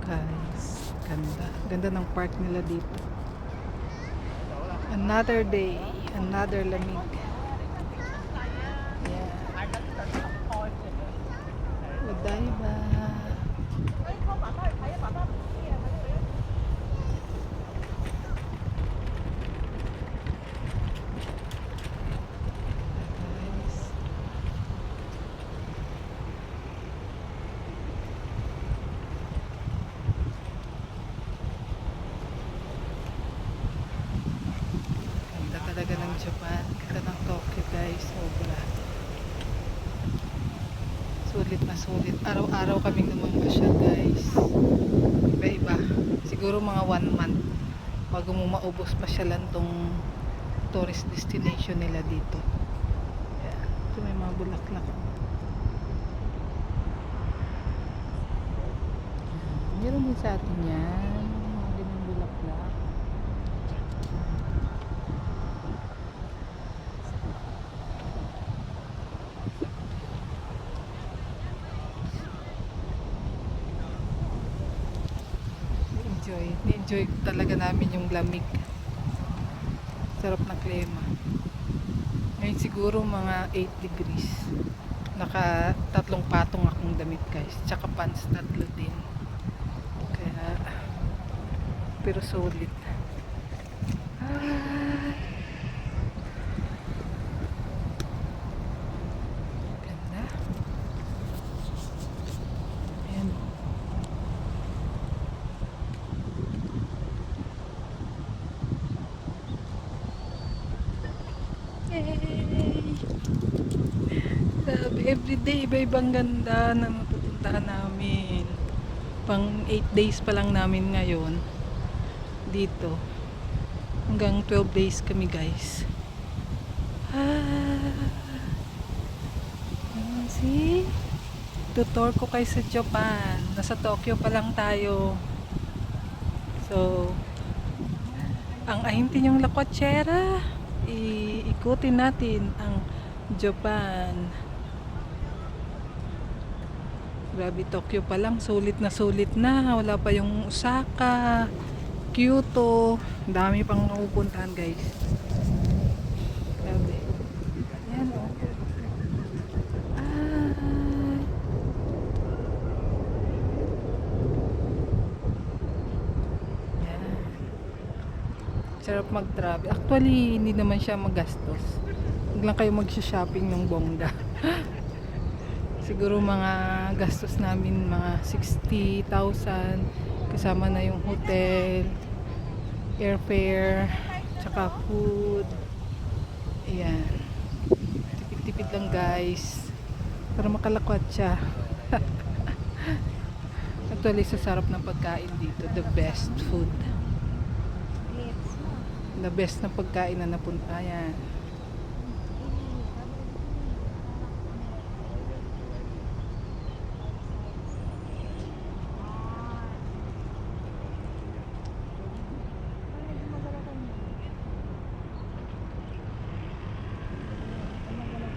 Guys, ganda. Ganda ng park nila dito. Another day, another lamig. Yeah. Odaiba. Guys. Ganda talaga ng Japan. Ganda ng Tokyo guys. Sobra. Sulit na sulit. Araw-araw kaming namamasyal guys. Iba-iba. Siguro mga 1 month bago mo maubos pasyalan tong tourist destination nila dito. Yeah. Ito may mga bulaklak. Meron din sa atin yan. Mga ganyan bulaklak. Ni-enjoy talaga namin yung lamig. Sarap na klima. Ngayon siguro mga 8 degrees. Naka 3 patong akong damit guys. Tsaka pants 3 din. Kaya pero solid. Ah, ganda. Ayan. Yay! Sabi, everyday iba-ibang ganda na mapupuntahan namin. Pang 8 days pa lang namin ngayon dito. Hanggang 12 days kami guys. See? Tutor ko kayo sa Japan. Nasa Tokyo pa lang tayo. So, ang ahintin yung La Cochera. Ikutin natin ang Japan. Grabe, Tokyo pa lang sulit na sulit na. Wala pa yung Osaka, Kyoto. Dami pang mapupuntahan guys. Grabe. Ayan o. Ayan. Sarap mag-travel. Actually, hindi naman siya magastos. Huwag lang kayo mag-shopping ng bongga. Siguro mga gastos namin mga 60,000 kasama na yung hotel, airfare, tsaka food. Ayan. Tipid-tipid lang guys para makalakwat siya. Actually sa sarap ng pagkain dito, the best food, the best na pagkain na napunta. Ayan.